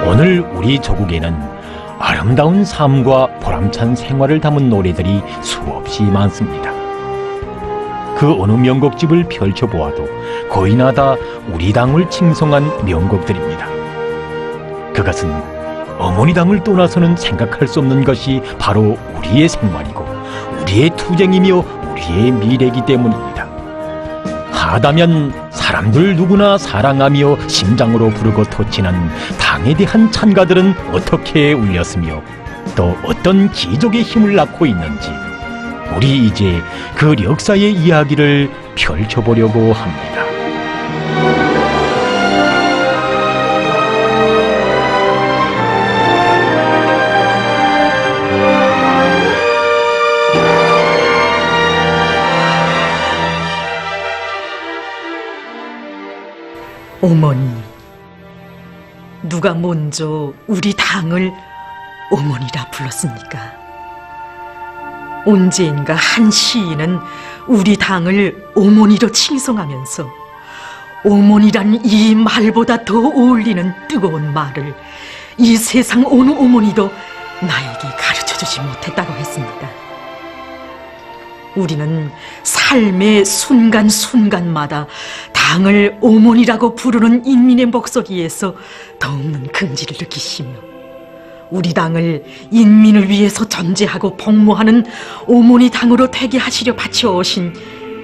오늘 우리 조국에는 아름다운 삶과 보람찬 생활을 담은 노래들이 수없이 많습니다. 그 어느 명곡집을 펼쳐보아도 거의나 다 우리 당을 칭송한 명곡들입니다. 그것은 어머니 당을 떠나서는 생각할 수 없는 것이 바로 우리의 생활이고 우리의 투쟁이며 우리의 미래이기 때문입니다. 하다면 사람들 누구나 사랑하며 심장으로 부르고 터치는 당에 대한 찬가들은 어떻게 울렸으며 또 어떤 기적의 힘을 낳고 있는지 우리 이제 그 역사의 이야기를 펼쳐보려고 합니다. 어머니, 누가 먼저 우리 당을 어머니라 불렀습니까? 언제인가 한 시인은 우리 당을 어머니로 칭송하면서 어머니란 이 말보다 더 어울리는 뜨거운 말을 이 세상 어느 어머니도 나에게 가르쳐주지 못했다고 했습니다. 우리는 삶의 순간순간마다 당을 어머니라고 부르는 인민의 목소리에서 더없는 긍지를 느끼시며 우리 당을 인민을 위해서 전제하고 복무하는 어머니 당으로 되게 하시려 바쳐오신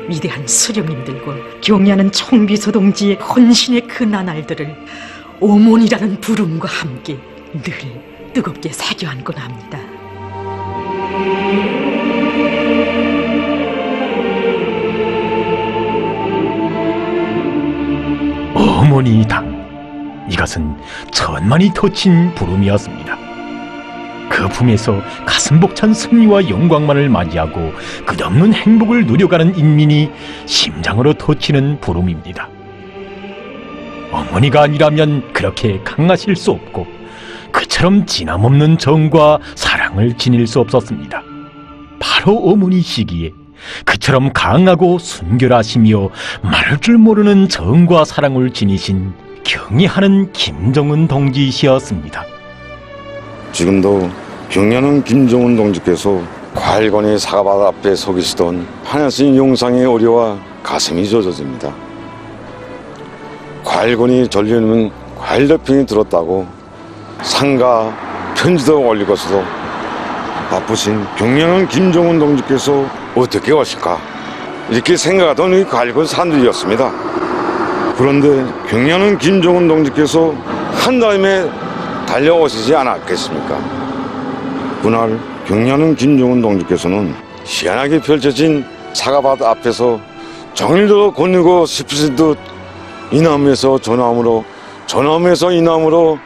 위대한 수령님들과 경애하는 총비서 동지의 헌신의 그 나날들을 어머니라는 부름과 함께 늘 뜨겁게 새겨 안곤 합니다. 어머니 당, 이것은 천만이 터친 부름이었습니다. 그 품에서 가슴 벅찬 승리와 영광만을 맞이하고 끝없는 행복을 누려가는 인민이 심장으로 터치는 부름입니다. 어머니가 아니라면 그렇게 강하실 수 없고 그처럼 진함없는 정과 사랑을 지닐 수 없었습니다. 바로 어머니시기에 그처럼 강하고 순결하시며 말할 줄 모르는 정과 사랑을 지니신 경애하는 김정은 동지시였습니다. 지금도 경애하는 김정은 동지께서 과일관의 사과밭 앞에 서 계시던 하나씩 용상의 어려와 가슴이 젖어집니다. 과일관이 전려놓은 과일 대평이 들었다고 상가 편지도 올리고서도 바쁘신 경애하는 김정은 동지께서 어떻게 오실까 이렇게 생각하던 이 과일관 사람들이었습니다. 그런데 경애하는 김정은 동지께서 한달음에 달려오시지 않았겠습니까? 그날 경애하는 김정은 동지께서는 시원하게 펼쳐진 사과밭 앞에서 정일도 거니고 싶으신 듯 이 나무에서 저 나무로 저 나무에서 이 나무로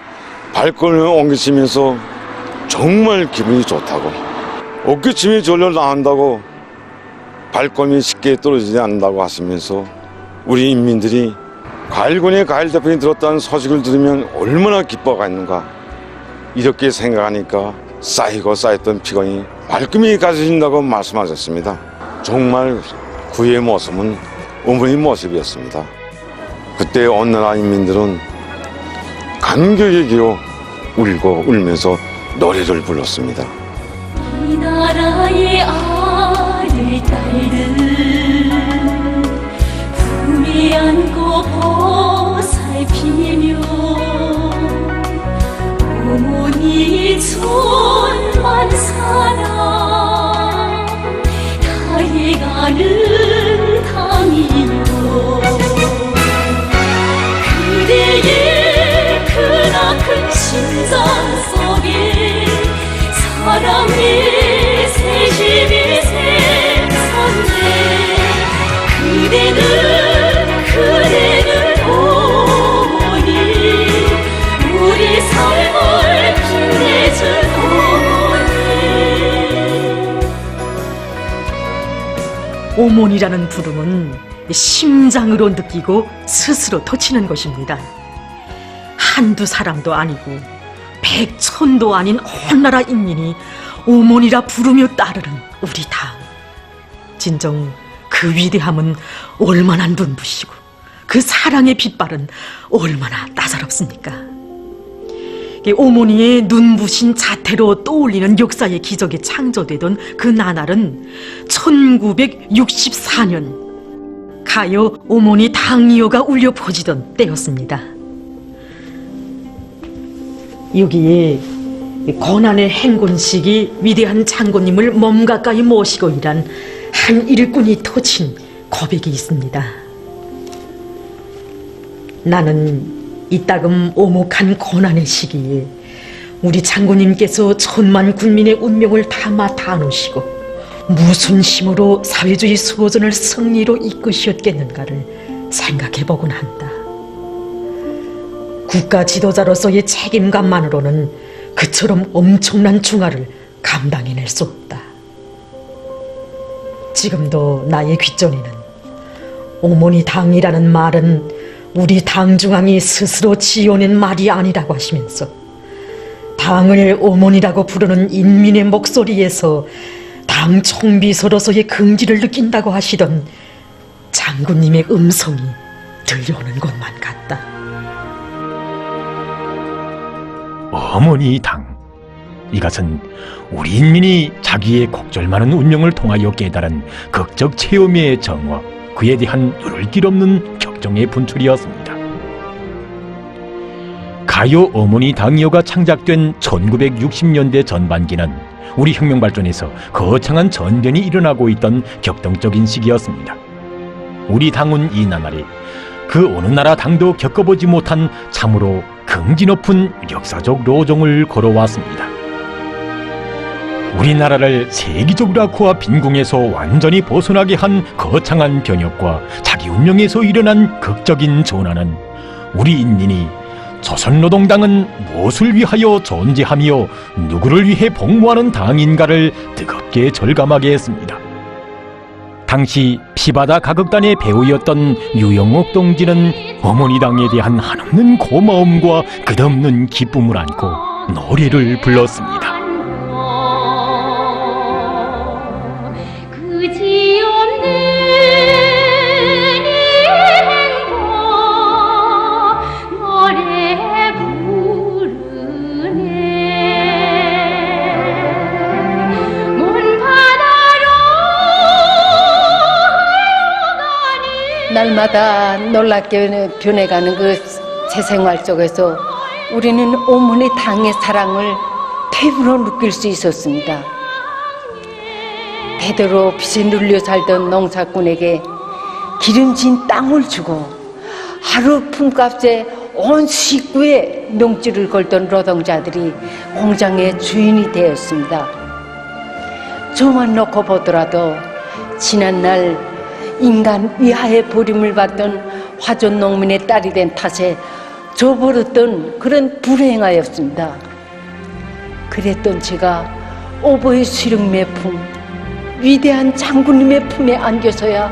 발걸음을 옮기시면서 정말 기분이 좋다고 어깨춤이 절로 나온다고 발걸음이 쉽게 떨어지지 않는다고 하시면서 우리 인민들이 과일군의 과일 대평이 들었다는 소식을 들으면 얼마나 기뻐하겠는가 이렇게 생각하니까 쌓이고 쌓였던 피곤이 말끔히 가져진다고 말씀하셨습니다. 정말 그의 모습은 어머니 모습이었습니다. 그때 온 나라 인민들은 감격에 기어 울고 울면서 노래를 불렀습니다. 이 나라의 아들 딸들 품에 안고 보살피며 어머니 천만 사랑 다해가는 당이요 그대의 크나큰 심장 속에 사랑의 새집이 샘솟네 그대는 어머니 우리 삶을 빛내준 어머니 어머니라는 부름은 심장으로 느끼고 스스로 터치는 것입니다. 한두 사람도 아니고 백천도 아닌 온 나라 인민이 어머니라 부르며 따르는 우리 당. 진정 그 위대함은 얼마나 눈부시고 그 사랑의 빛발은 얼마나 따사롭습니까? 어머니의 눈부신 자태로 떠올리는 역사의 기적이 창조되던 그 나날은 1964년 가요 어머니 당이어가 울려 퍼지던 때였습니다. 여기에 고난의 행군식이 위대한 장군님을 몸 가까이 모시고 일한 한 일꾼이 터친 고백이 있습니다. 나는 이따금 오목한 고난의 시기에 우리 장군님께서 천만 군민의 운명을 다 맡아 안으시고 무슨 힘으로 사회주의 수호전을 승리로 이끄셨겠는가를 생각해보곤 한다. 국가 지도자로서의 책임감만으로는 그처럼 엄청난 중화를 감당해낼 수 없다. 지금도 나의 귓전에는 어머니 당이라는 말은 우리 당중앙이 스스로 지어낸 말이 아니라고 하시면서 당을 어머니라고 부르는 인민의 목소리에서 당 총비서로서의 긍지를 느낀다고 하시던 장군님의 음성이 들려오는 것만 같다. 어머니 당. 이것은 우리 인민이 자기의 곡절 많은 운명을 통하여 깨달은 극적 체험의 정화, 그에 대한 누를 길 없는 격정의 분출이었습니다. 가요 어머니 당이어가 창작된 1960년대 전반기는 우리 혁명 발전에서 거창한 전변이 일어나고 있던 격동적인 시기였습니다. 우리 당은 이 나날에 그 어느 나라 당도 겪어보지 못한 참으로 긍지 높은 역사적 로정을 걸어왔습니다. 우리나라를 세계적으로 악화와 빈궁에서 완전히 벗어나게 한 거창한 변혁과 자기 운명에서 일어난 극적인 전환은 우리 인민이 조선노동당은 무엇을 위하여 존재하며 누구를 위해 복무하는 당인가를 뜨겁게 절감하게 했습니다. 당시 피바다 가극단의 배우였던 유영옥 동지는 어머니 당에 대한 한없는 고마움과 끝없는 기쁨을 안고 노래를 불렀습니다. 날마다 놀랍게 변해가는 그 새 생활 속에서 우리는 어머니 당의 사랑을 피부로 느낄 수 있었습니다. 대대로 빚에 눌려 살던 농사꾼에게 기름진 땅을 주고 하루 품값에 온 식구에 명줄을 걸던 노동자들이 공장의 주인이 되었습니다. 저만 놓고 보더라도 지난날 인간 위하의 버림을 받던 화존 농민의 딸이 된 탓에 저버렸던 그런 불행하였습니다. 그랬던 제가 오보의 수령님의 품, 위대한 장군님의 품에 안겨서야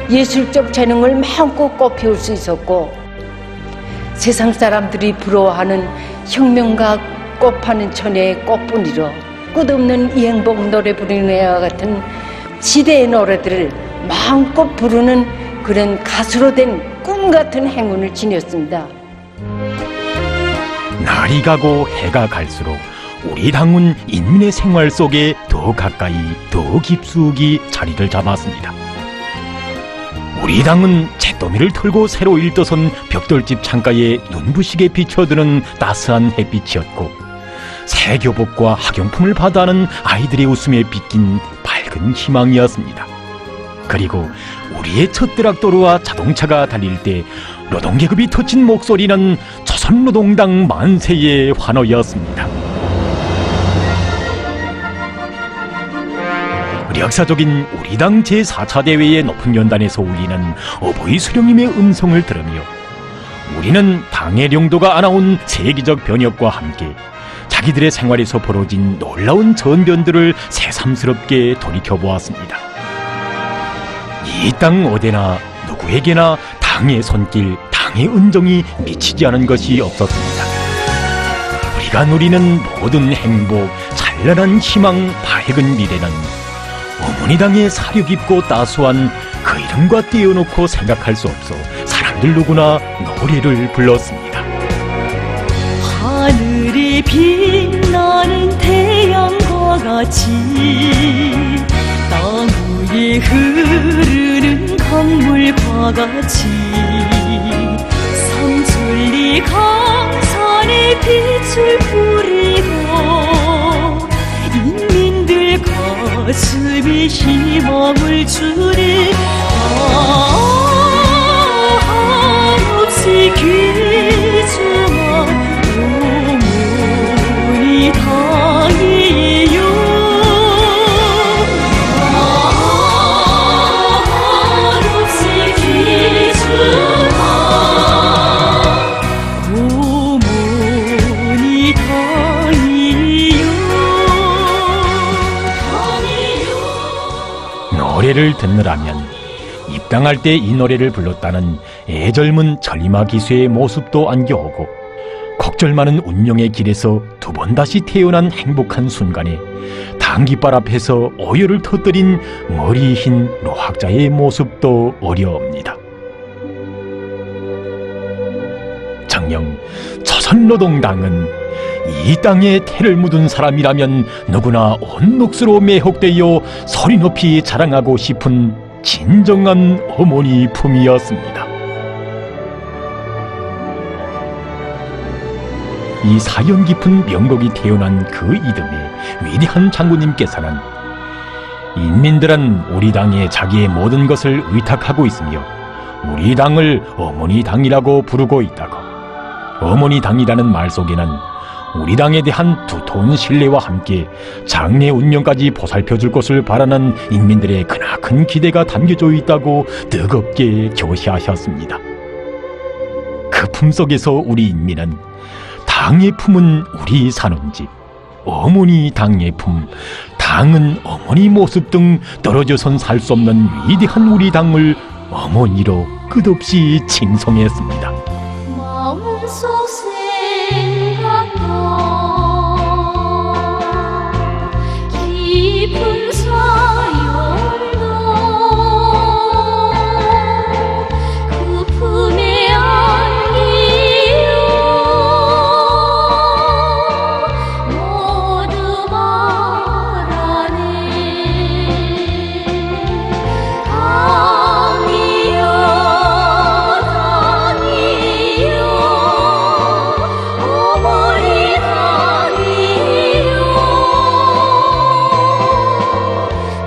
예술적 재능을 마음껏 꽃피울 수 있었고 세상 사람들이 부러워하는 혁명가 꽃 파는 처녀의 꽃분이로 끝없는 이 행복 노래 부르는 애와 같은 시대의 노래들을 마음껏 부르는 그런 가수로 된 꿈 같은 행운을 지녔습니다. 날이 가고 해가 갈수록 우리 당은 인민의 생활 속에 더 가까이 더 깊숙이 자리를 잡았습니다. 우리 당은 잿더미를 털고 새로 일떠선 벽돌집 창가에 눈부시게 비춰드는 따스한 햇빛이었고 새 교복과 학용품을 받아하는 아이들의 웃음에 빗긴 밝은 희망이었습니다. 그리고 우리의 첫 드락도로와 자동차가 달릴 때 노동계급이 터친 목소리는 조선노동당 만세의 환호였습니다. 역사적인 우리 당 제4차 대회의 높은 연단에서 울리는 어버이 수령님의 음성을 들으며 우리는 당의 용도가 안아온 세계적 변혁과 함께 자기들의 생활에서 벌어진 놀라운 전변들을 새삼스럽게 돌이켜보았습니다. 이 땅 어디나 누구에게나 당의 손길, 당의 은정이 미치지 않은 것이 없었습니다. 우리가 누리는 모든 행복, 찬란한 희망, 밝은 미래는 어머니 당의 사려 깊고 따스한 그 이름과 떼어놓고 생각할 수 없어 사람들 누구나 노래를 불렀습니다. 하늘이 빛나는 태양과 같이 땅 위에 흐르는 강물과 같이 삼천리 강산에 빛을 뿌리고 인민들 가슴에 희망을 주네. 한없이 귀중한 어머니 당이요. 한없이 귀중한 어머니 당이요. 노래를 듣느라면 입당할 때 이 노래를 불렀다는 애절문 전리마 기수의 모습도 안겨오고 곡절 많은 운명의 길에서 두 번 다시 태어난 행복한 순간에 당깃발 앞에서 오열을 터뜨린 머리 흰 노학자의 모습도 어려웁니다. 정녕 조선노동당은 이 땅에 태를 묻은 사람이라면 누구나 온 몫으로 매혹되어 소리 높이 자랑하고 싶은 진정한 어머니 품이었습니다. 이 사연 깊은 명곡이 태어난 그 이듬해 위대한 장군님께서는 인민들은 우리 당에 자기의 모든 것을 의탁하고 있으며 우리 당을 어머니 당이라고 부르고 있다고. 어머니 당이라는 말 속에는 우리 당에 대한 두터운 신뢰와 함께 장래 운명까지 보살펴줄 것을 바라는 인민들의 크나큰 기대가 담겨져 있다고 뜨겁게 교시하셨습니다. 그 품속에서 우리 인민은 당의 품은 우리 사는 집, 어머니 당의 품, 당은 어머니 모습 등 떨어져선 살 수 없는 위대한 우리 당을 어머니로 끝없이 칭송했습니다. 마음속 생각도 깊은 사연도 그 품에 안기요. 모두 말하네. 당이요 당이요 어머니 당이요.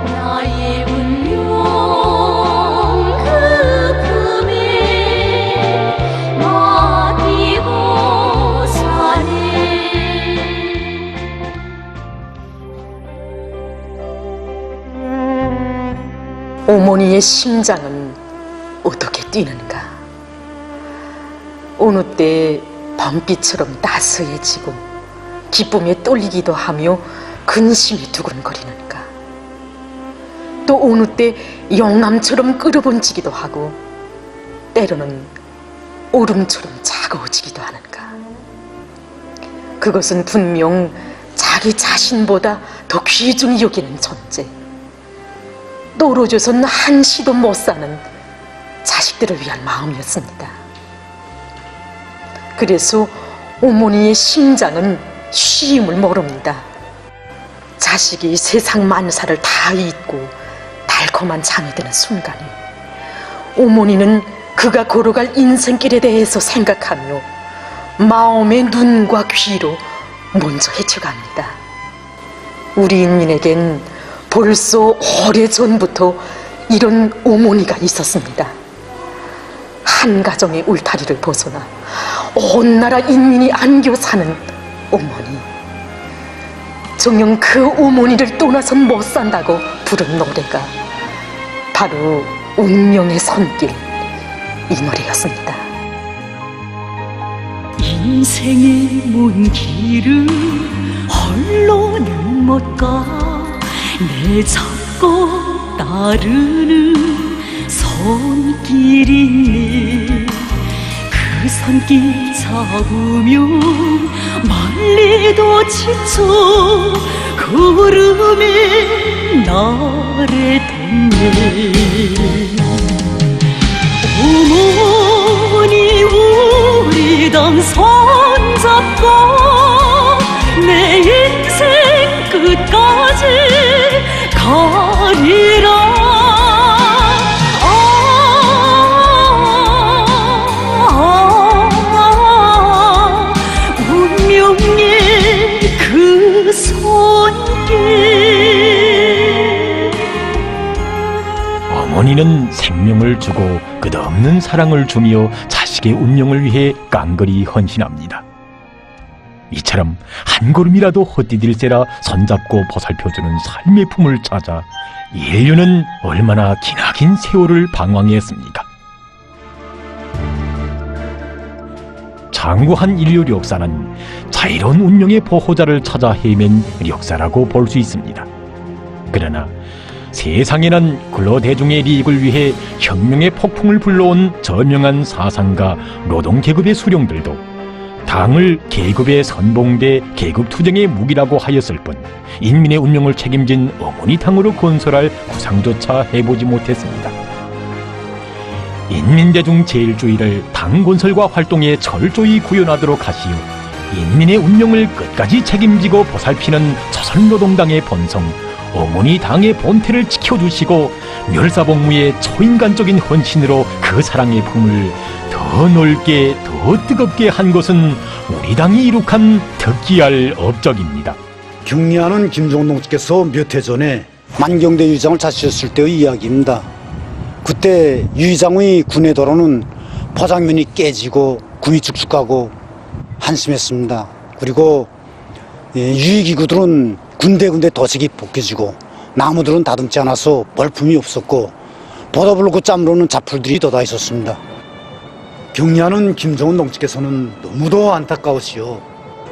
나의 운명 그 품에 맡기고 사네. 어머니의 심장은 어떻게 뛰는가? 어느 때 밤빛처럼 따스해지고 기쁨에 떨리기도 하며 근심이 두근거리는가? 또 어느 때 영암처럼 끓어번지기도 하고 때로는 얼음처럼 차가워지기도 하는가? 그것은 분명 자기 자신보다 더 귀중히 여기는 존재, 떨어져선 한시도 못 사는 자식들을 위한 마음이었습니다. 그래서 어머니의 심장은 쉼을 모릅니다. 자식이 세상 만사를 다 잊고 달콤한 잠이 드는 순간에 어머니는 그가 걸어갈 인생길에 대해서 생각하며 마음의 눈과 귀로 먼저 헤쳐갑니다. 우리 인민에겐 벌써 오래전부터 이런 어머니가 있었습니다. 한 가정의 울타리를 벗어나 온 나라 인민이 안겨 사는 어머니. 정녕 그 어머니를 떠나선 못 산다고 부른 노래가 바로 운명의 손길, 이 노래였습니다. 인생의 먼 길을 홀로는 못 가. 내 잡고 따르는 손길이네. 그 손길 잡으면 말리도 지쳐 걸음에 나를 돕네. 어머니 우리 당 손잡고 끝없는 사랑을 주며 자식의 운명을 위해 깡그리 헌신합니다. 이처럼 한 걸음이라도 헛디딜세라 손잡고 보살펴주는 삶의 품을 찾아 인류는 얼마나 기나긴 세월을 방황했습니까? 장구한 인류 역사는 자유로운 운명의 보호자를 찾아 헤맨 역사라고 볼 수 있습니다. 그러나 세상에는 근로대중의利益을 위해 혁명의 폭풍을 불러온 저명한 사상가 노동계급의 수령들도 당을 계급의 선봉대 계급투쟁의 무기라고 하였을 뿐 인민의 운명을 책임진 어머니 당으로 건설할 구상조차 해보지 못했습니다. 인민대중 제일주의를 당 건설과 활동에 철저히 구현하도록 하시어 인민의 운명을 끝까지 책임지고 보살피는 조선노동당의 본성 어머니 당의 본태를 지켜주시고 멸사복무의 초인간적인 헌신으로 그 사랑의 품을 더 넓게 더 뜨겁게 한 것은 우리 당이 이룩한 특기할 업적입니다. 경리하는 김정은 동지께서 몇 해 전에 만경대 유의장을 자시했을 때의 이야기입니다. 그때 유의장의 군의 도로는 포장면이 깨지고 구이 축축하고 한심했습니다. 그리고 유의기구들은 군데군데 도색이 벗겨지고 나무들은 다듬지 않아서 볼품이 없었고 보다불고 짬으로는 잡풀들이 돋아 있었습니다. 경리하는 김정은 동지께서는 너무도 안타까우시오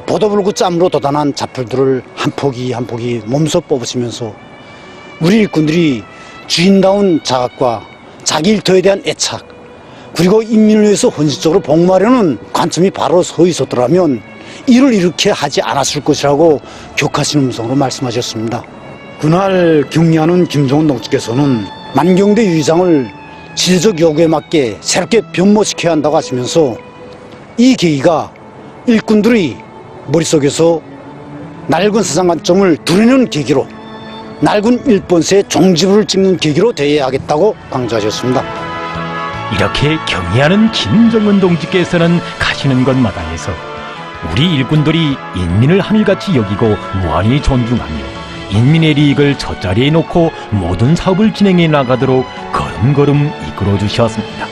보다불고 짬으로 돋아난 잡풀들을 한 포기 한 포기 몸소 뽑으시면서 우리 일꾼들이 주인다운 자각과 자기 일터에 대한 애착 그리고 인민을 위해서 헌신적으로 복무하려는 관점이 바로 서 있었더라면 일을 이렇게 하지 않았을 것이라고 격하신 음성으로 말씀하셨습니다. 그날 경리하는 김정은 동지께서는 만경대 유의장을 시대적 요구에 맞게 새롭게 변모시켜야 한다고 하시면서 이 계기가 일꾼들의 머릿속에서 낡은 세상 관점을 드러내는 계기로 낡은 일본세의 종지부를 찍는 계기로 되어야 하겠다고 강조하셨습니다. 이렇게 경의하는 김정은 동지께서는 가시는 곳마다에서 우리 일꾼들이 인민을 하늘같이 여기고 무한히 존중하며 인민의利益을 첫자리에 놓고 모든 사업을 진행해 나가도록 걸음걸음 이끌어 주셨습니다.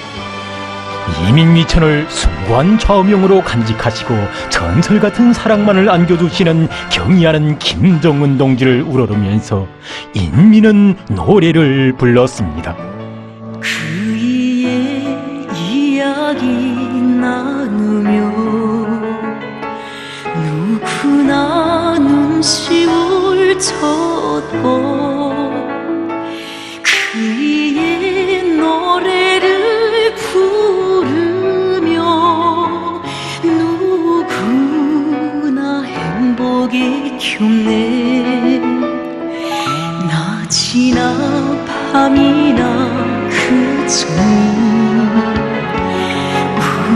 이민미천을 숭고한 좌우명으로 간직하시고 전설 같은 사랑만을 안겨주시는 경의하는 김정은 동지를 우러르면서 인민은 노래를 불렀습니다. 그이의 이야기 나누며 누구나 눈시울 쳤고 그이의 노래를 부르며 누구나 행복의 흉내 낮이나 밤이나 그저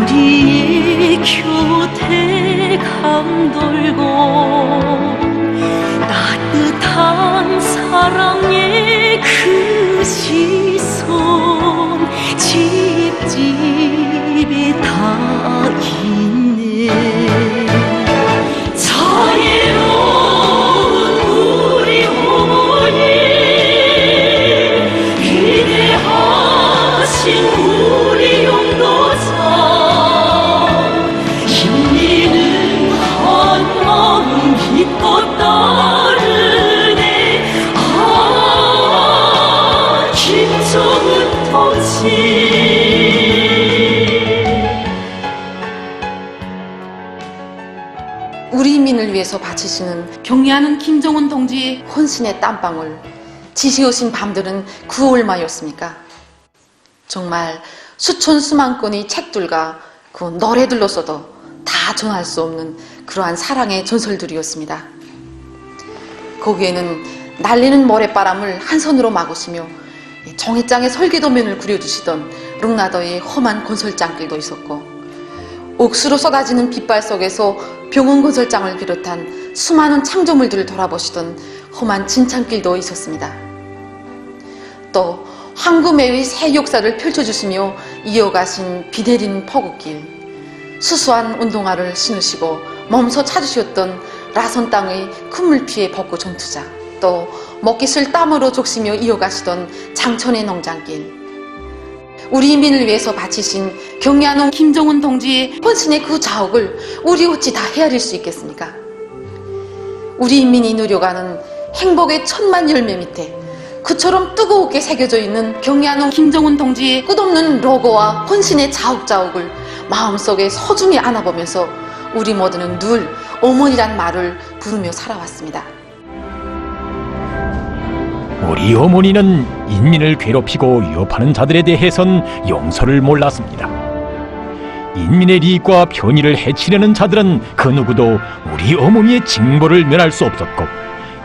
우리의 곁에 감돌고 따뜻한 사랑의 그 시선 집집에 다 있네. 자유로운 우리 어머니 위대하신 우리 용도자 인민은 한 마음 믿고 따르네. 아 김정은 동지 우리 인민을 위해서 바치시는 경리하는 김정은 동지의 헌신의 땀방울 지새우신 밤들은 그 얼마였습니까? 정말 수천 수만 건의 책들과 그 노래들로서도 다 전할 수 없는 그러한 사랑의 전설들이었습니다. 거기에는 날리는 모래바람을 한 손으로 막으시며 정해장의 설계도면을 그려주시던 릉나더의 험한 건설장길도 있었고 옥수로 쏟아지는 빛발 속에서 병원 건설장을 비롯한 수많은 창조물들을 돌아보시던 험한 진창길도 있었습니다. 또 황금애의 새 역사를 펼쳐주시며 이어가신 비 내리는 포구길, 수수한 운동화를 신으시고 몸소 찾으셨던 라선 땅의 큰물 피해 벚꽃 전투자, 또 먹기 쓸 땀으로 적시며 이어가시던 장천의 농장길, 우리 인민을 위해서 바치신 경리하는 김정은 동지의 헌신의 그 자옥을 우리 어찌 다 헤아릴 수 있겠습니까? 우리 인민이 누려가는 행복의 천만 열매 밑에 그처럼 뜨겁게 새겨져 있는 경리하는 김정은 동지의 끝없는 로고와 헌신의 자옥자옥을 마음속에 소중히 안아보면서 우리 모두는 늘 어머니란 말을 부르며 살아왔습니다. 우리 어머니는 인민을 괴롭히고 위협하는 자들에 대해선 용서를 몰랐습니다. 인민의利益과 편의를 해치려는 자들은 그 누구도 우리 어머니의 징벌을 면할 수 없었고,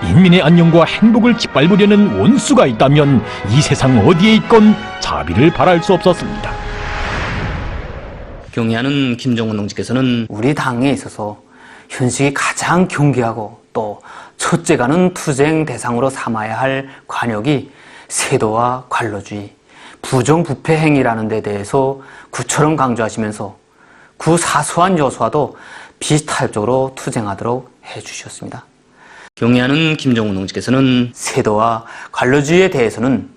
인민의 안녕과 행복을 짓밟으려는 원수가 있다면 이 세상 어디에 있건 자비를 바랄 수 없었습니다. 경의하는 김정은 동지께서는 우리 당에 있어서 현실이 가장 경계하고 또 첫째가는 투쟁 대상으로 삼아야 할 관역이 세도와 관로주의, 부정부패 행위라는 데 대해서 구처럼 강조하시면서 그 사소한 요소와도 비슷할적으로 투쟁하도록 해주셨습니다. 경의하는 김정은 동지께서는 세도와 관로주의에 대해서는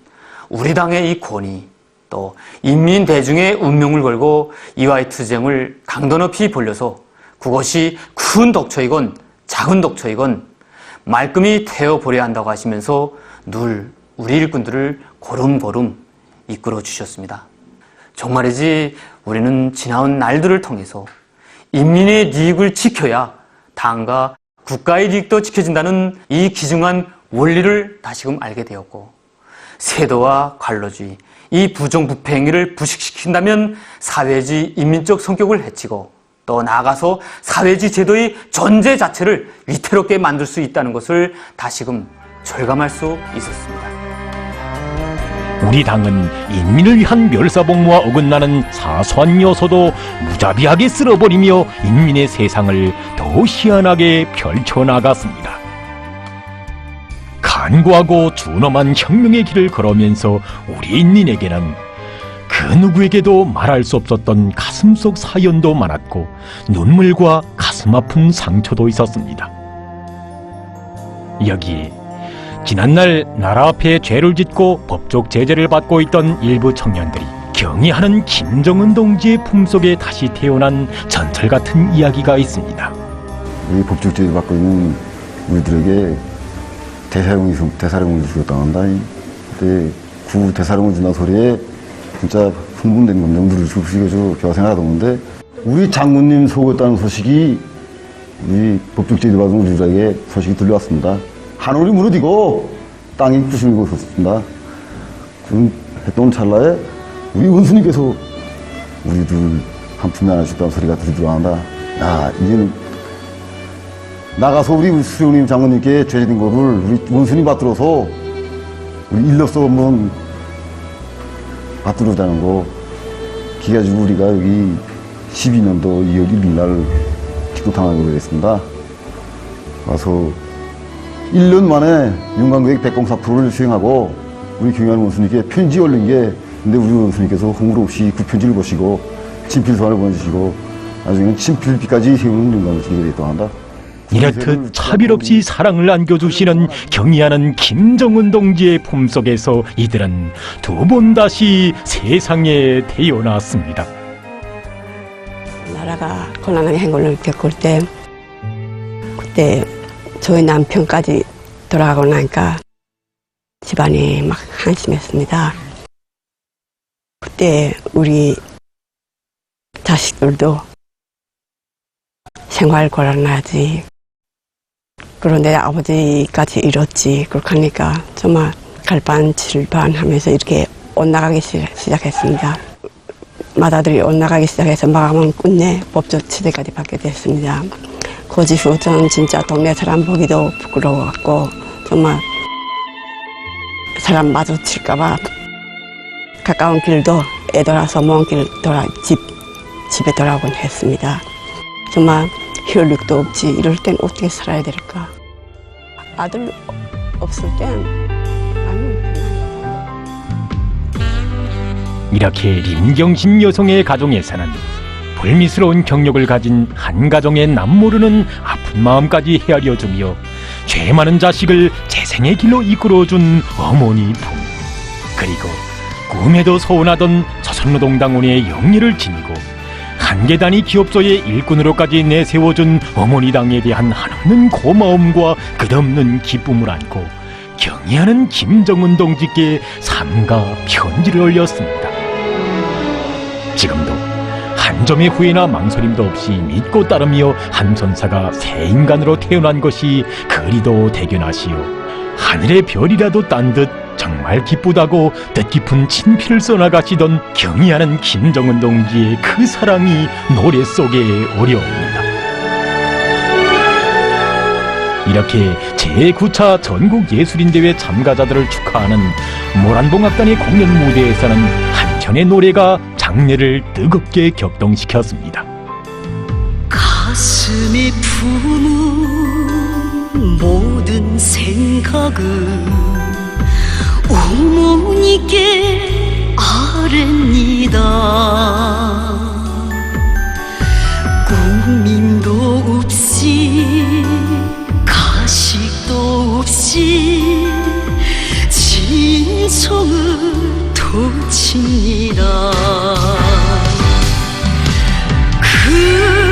우리 당의 이 권위, 또 인민 대중의 운명을 걸고 이와의 투쟁을 강도 높이 벌려서 그것이 큰 독처이건 작은 독처이건 말끔히 태워버려야 한다고 하시면서 늘 우리 일꾼들을 고름고름 이끌어 주셨습니다. 정말이지 우리는 지나온 날들을 통해서 인민의 이익을 지켜야 당과 국가의 이익도 지켜진다는 이 귀중한 원리를 다시금 알게 되었고, 세도와 관로주의, 이 부정부패 행위를 부식시킨다면 사회주의 인민적 성격을 해치고 또 나아가서 사회주의 제도의 존재 자체를 위태롭게 만들 수 있다는 것을 다시금 절감할 수 있었습니다. 우리 당은 인민을 위한 멸사복무와 어긋나는 사소한 요소도 무자비하게 쓸어버리며 인민의 세상을 더 희한하게 펼쳐나갔습니다. 간구하고 준엄한 혁명의 길을 걸으면서 우리 인민에게는 그 누구에게도 말할 수 없었던 가슴속 사연도 많았고 눈물과 가슴 아픈 상처도 있었습니다. 여기에 지난날 나라 앞에 죄를 짓고 법적 제재를 받고 있던 일부 청년들이 경의하는 김정은 동지의 품속에 다시 태어난 전설 같은 이야기가 있습니다. 이 법적 제재를 받고 있는 우리들에게 대사령을 주었다고 한다. 그때 구 대사령을 준다는 소리에 진짜 흥분된 감정들을 주시고 제가 생각하던데, 우리 장군님 속였다는 소식이 이 법적 제재 받은 우리들에게 소식이 들려왔습니다. 하늘이 무너지고 땅이 부수고 있었습니다. 그런 했던 찰나에 우리 원수님께서 우리들 한 품에 안아주셨다는 소리가 들려한다. 야, 이제는 나가서 우리 수령님 장군님께 죄진 거를 우리 원수님 받들어서 우리 일로서 한번 받들어자는 거, 기가지고 우리가 여기 12년도 2월 1일 날 직도당하게 되겠습니다. 와서 1년 만에 윤관계획 백공사표를 수행하고 우리 경의하는 원수님께 편지 올린 게, 근데 우리 원수님께서 허물 없이 그 편지를 보시고 친필 소환을 보내주시고 나중에는 친필비까지 세우는 윤관원수님이 되었다고 한다. 이렇듯 차별 없이 사랑을 안겨주시는 경의하는 김정은 동지의 품속에서 이들은 두 번 다시 세상에 태어났습니다. 나라가 고난의 행군을 겪을 때, 그때 저희 남편까지 돌아가고 나니까 집안이 막 한심했습니다. 그때 우리 자식들도 생활 곤란하지, 그런데 아버지까지 잃었지, 그렇게 하니까 정말 갈반질반 하면서 이렇게 엇나가기 시작했습니다. 맏아들이 엇나가기 시작해서 마감은 끝내 법적 치대까지 받게 됐습니다. 그 이후 저는 진짜 동네 사람 보기도 부끄러워갖고 정말 사람 마주칠까봐 가까운 길도 애돌아서 먼 길 집에 돌아오곤 했습니다. 정말 혈육도 없지, 이럴 땐 어떻게 살아야 될까. 아들 없을 땐 이렇게 림경신 여성의 가정에서는 불미스러운 경력을 가진 한 가정의 남모르는 아픈 마음까지 헤아려주며 죄 많은 자식을 재생의 길로 이끌어준 어머니 품, 그리고 꿈에도 소원하던 조선노동당원의 영리를 지니고 한계단위 기업소의 일꾼으로까지 내세워준 어머니 당에 대한 한없는 고마움과 끝없는 기쁨을 안고 경의하는 김정은 동지께 삼가 편지를 올렸습니다. 지금도 한 점의 후회나 망설임도 없이 믿고 따르며 한선사가 새 인간으로 태어난 것이 그리도 대견하시오. 하늘의 별이라도 딴 듯 정말 기쁘다고 뜻깊은 친필을 써나가시던 경의하는 김정은 동지의 그 사랑이 노래 속에 어려옵니다. 이렇게 제9차 전국예술인대회 참가자들을 축하하는 모란봉악단의 공연 무대에서는 한편의 노래가 장례를 뜨겁게 격동시켰습니다. 가슴이 품은 모든 생각은 어머니께 아뢰니다. 꾸밈도 없이 가식도 없이 진성을 토칩니다.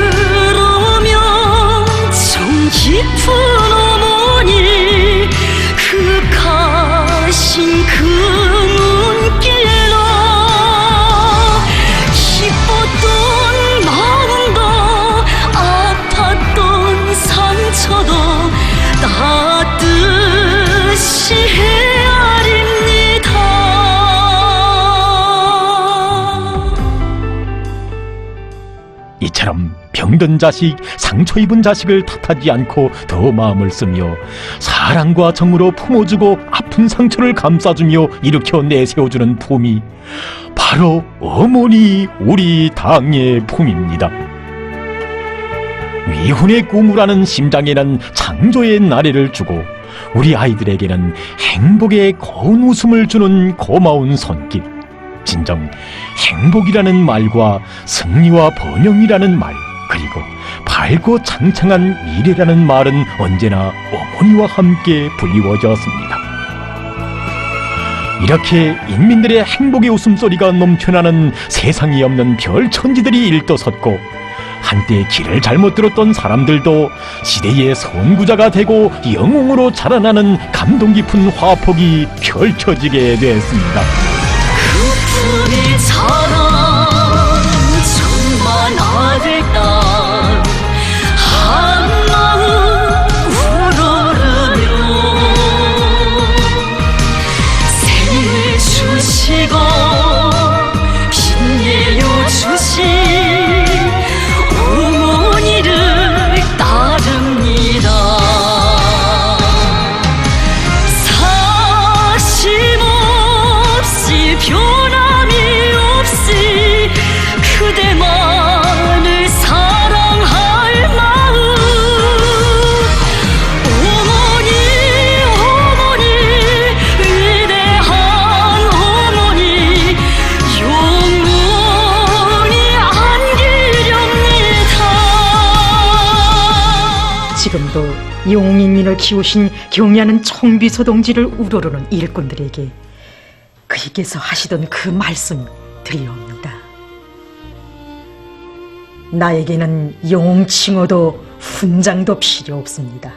그러면 정 깊은 어머니 그 가신 그 눈길로 기뻤던 마음도 아팠던 상처도 따뜻이 헤아립니다. 이처럼 병든 자식, 상처 입은 자식을 탓하지 않고 더 마음을 쓰며 사랑과 정으로 품어주고 아픈 상처를 감싸주며 일으켜 내세워주는 품이 바로 어머니 우리 당의 품입니다. 위훈의 꿈이라는 심장에는 창조의 나래를 주고 우리 아이들에게는 행복의 고운 웃음을 주는 고마운 손길, 진정 행복이라는 말과 승리와 번영이라는 말, 그리고 밝고 창창한 미래라는 말은 언제나 어머니와 함께 불리워졌습니다. 이렇게 인민들의 행복의 웃음소리가 넘쳐나는 세상이 없는 별천지들이 일떠섰고 한때 길을 잘못 들었던 사람들도 시대의 선구자가 되고 영웅으로 자라나는 감동 깊은 화폭이 펼쳐지게 됐습니다. 그분의 사랑 천만 아들 딸 한마음 우러르며 생을 주시고 빛내어 주신 어머니를 따릅니다. 사심없이 변함이 없이 그대만을 사랑할 마음 어머니 어머니 위대한 어머니 영원히 안기렵니다. 지금도 용인민을 키우신 경의하는 청비서 동지를 우러르는 일꾼들에게 그에게서 하시던 그 말씀 드리옵니다. 나에게는 영웅 칭호도 훈장도 필요 없습니다.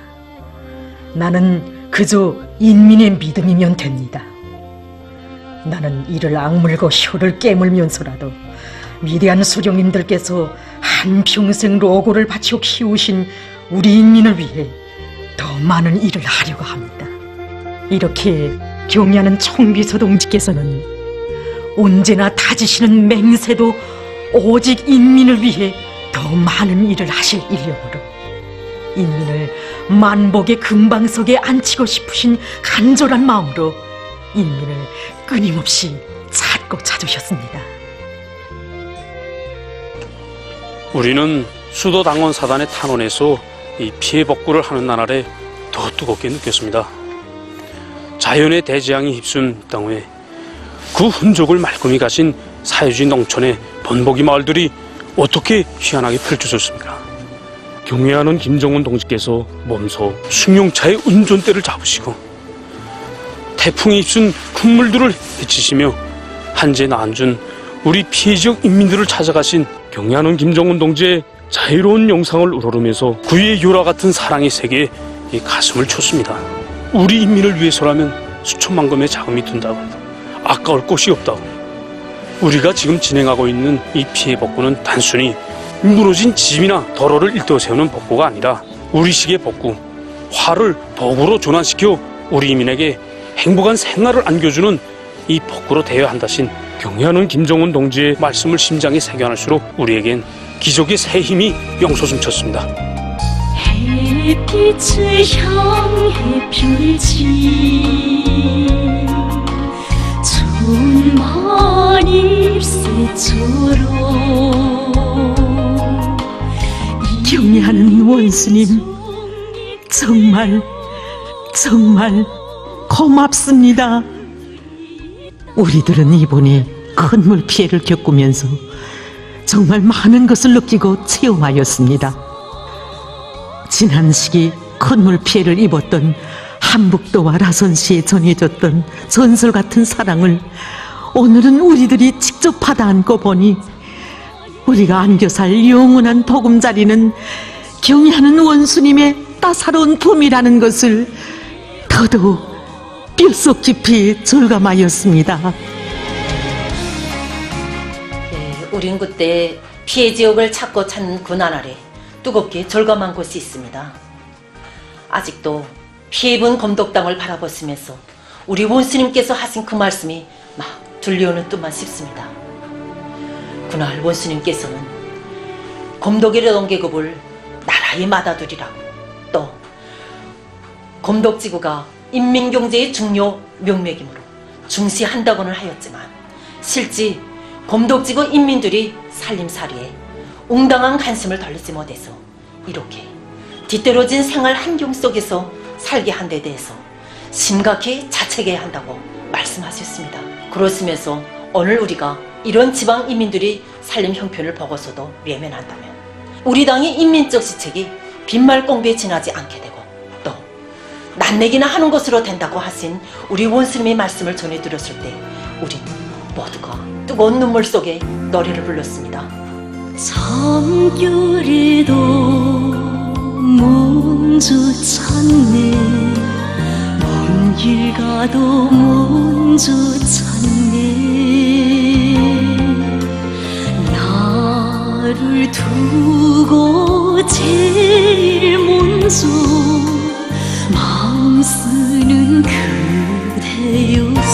나는 그저 인민의 믿음이면 됩니다. 나는 이를 악물고 혀를 깨물면서라도 위대한 수령님들께서 한평생 로고를 바쳐 키우신 우리 인민을 위해 더 많은 일을 하려고 합니다. 이렇게 경의하는 청비서 동지께서는 언제나 다지시는 맹세도 오직 인민을 위해 더 많은 일을 하실 인력으로 인민을 만복의 금방석에 앉히고 싶으신 간절한 마음으로 인민을 끊임없이 찾고 찾으셨습니다. 우리는 수도 당원 사단의 탄원에서 이 피해 복구를 하는 나날에 더 뜨겁게 느꼈습니다. 자연의 대재앙이 휩쓴 땅에 그 흔적을 말끔히 가진 사회주의 농촌의 번복이 마을들이 어떻게 희한하게 펼쳐졌습니까? 경애하는 김정은 동지께서 몸소 승용차의 운전대를 잡으시고 태풍이 휩쓴 흙물들을 헤치시며 한재 나앉은 우리 피해 지역 인민들을 찾아가신 경리하는 김정은 동지의 자유로운 영상을 우러르면서 그의 요라 같은 사랑의 세계에 이 가슴을 쳤습니다. 우리 인민을 위해서라면 수천만 금의 자금이 든다고 아까울 곳이 없다고. 우리가 지금 진행하고 있는 이 피해 복구는 단순히 무너진 집이나 도로를 일떠 세우는 복구가 아니라 우리식의 복구, 화를 복으로 전환시켜 우리 인민에게 행복한 생활을 안겨주는 이 복구로 되어야 한다신 경애하는 김정은 동지의 말씀을 심장에 새겨날수록 우리에겐 기적의 새 힘이 영솟음쳤습니다. 햇빛을 향해 펼친 천만 잎새처럼 경애하는 원수님, 정말 고맙습니다. 우리들은 이번에 큰 물 피해를 겪으면서 정말 많은 것을 느끼고 체험하였습니다. 지난 시기 큰 물 피해를 입었던 한북도와 라선시에 전해졌던 전설 같은 사랑을 오늘은 우리들이 직접 받아 안고 보니 우리가 안겨살 영원한 보금자리는 경애하는 원수님의 따사로운 품이라는 것을 더더욱 뼛속 깊이 절감하였습니다. 우린 그때 피해 지역을 찾고 찾는 그 나날에 뜨겁게 절감한 곳이 있습니다. 아직도 피해 입은 검독당을 바라보시면서 우리 원수님께서 하신 그 말씀이 막 들려오는 듯만 싶습니다. 그날 원수님께서는 검독의 동계급을 나라에 맏아들이라고, 또 검독지구가 인민경제의 중요 명맥이므로 중시한다고는 하였지만 실제 검독지구 인민들이 살림살이에 웅당한 관심을 돌리지 못해서 이렇게 뒤떨어진 생활 환경 속에서 살게 한 데 대해서 심각히 자책해야 한다고 말씀하셨습니다. 그러시면서 오늘 우리가 이런 지방 인민들이 살림 형편을 보고서도 외면한다면 우리 당의 인민적 시책이 빈말 공부에 지나지 않게 되고 또 낫내기나 하는 것으로 된다고 하신 우리 원수님의 말씀을 전해드렸을 때 우린 모두가 뜨거운 눈물 속에 노래를 불렀습니다. 참결에도 먼저 찾네, 먼 길 가도 먼저 찾네, 나를 두고 제일 먼저 마음 쓰는 그대여서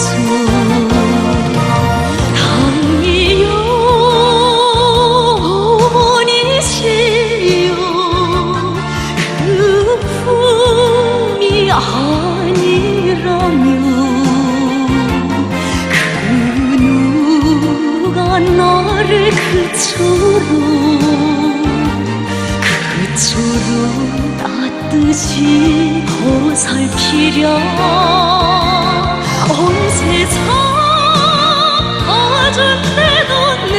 그처럼 따뜻이 보살피랴 온 세상 아전대도 내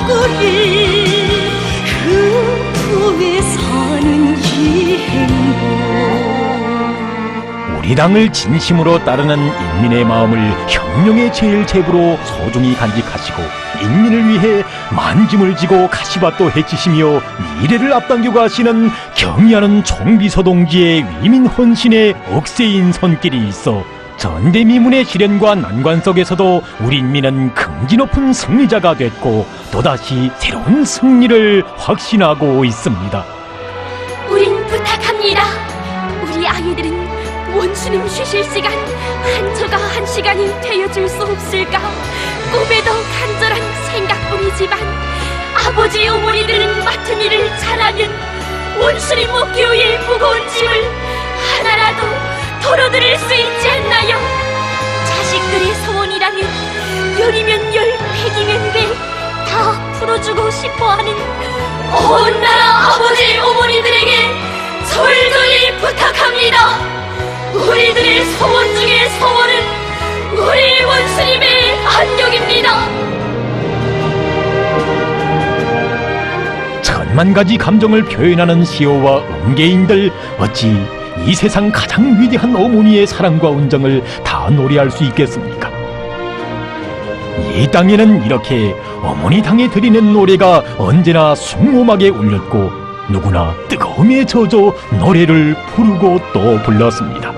못하거리 그 품에 사는 이 행복. 우리 당을 진심으로 따르는 인민의 마음을 혁명의 제일 제부로 소중히 간직하시고 인민을 위해 만짐을 지고 가시밭도 해치시며 미래를 앞당겨 가시는 경의하는 총비서 동지의 위민 헌신의 억세인 손길이 있어 전대미문의 시련과 난관 속에서도 우리 인민은 긍지 높은 승리자가 됐고 또다시 새로운 승리를 확신하고 있습니다. 우린 부탁합니다. 우리 아이들은 원수님 쉬실 시간 한 시간이 되어줄 수 없을까? 꿈에도 간절한 생각뿐이지만 아버지 어머니들은 맡은 일을 잘하면 원수님 목교의 무거운 짐을 하나라도 덜어드릴 수 있지 않나요? 자식들의 소원이라면 열이면 열, 백이면 백 다 풀어주고 싶어하는 온 나라 아버지 어머니들에게 절절히 부탁합니다. 우리들의 소원 중의 소원은 우리 원수님의 안녕입니다. 천만 가지 감정을 표현하는 시호와 음계인들, 어찌 이 세상 가장 위대한 어머니의 사랑과 온정을 다 노래할 수 있겠습니까? 이 땅에는 이렇게 어머니 당에 드리는 노래가 언제나 숭엄하게 울렸고 누구나 뜨거움에 젖어 노래를 부르고 또 불렀습니다.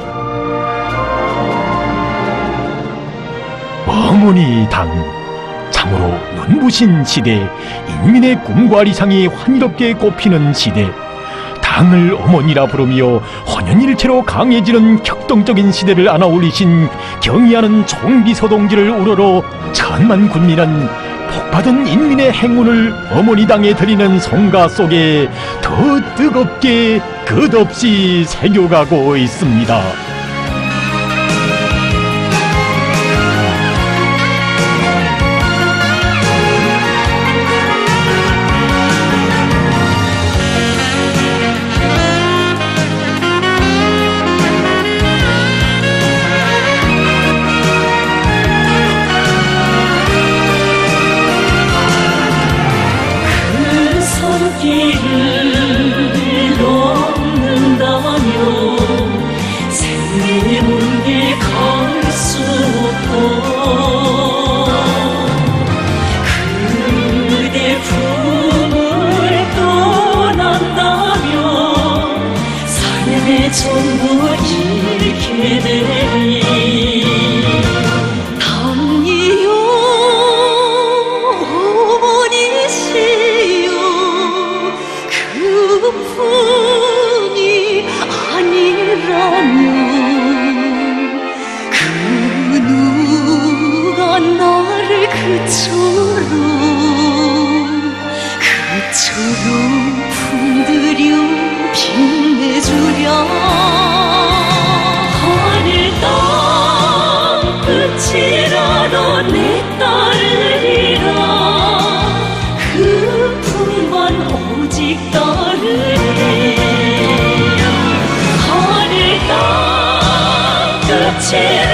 어머니 당, 참으로 눈부신 시대, 인민의 꿈과理想이 환희롭게 꽃피는 시대, 당을 어머니라 부르며 헌연일체로 강해지는 격동적인 시대를 안아올리신 경의하는 총비서동지를 우러러 천만 군민은 복받은 인민의 행운을 어머니 당에 드리는 성가 속에 더 뜨겁게 끝없이 새겨가고 있습니다. 전부 잃게 되리. 당이요 어머니시여 그분이 아니라면 그 누가 나를 그처럼 품들여 빛내주랴. 하늘 땅 끝이라도 내 따르리라. 그 품만 오직 따르리. 하늘 땅 끝이라도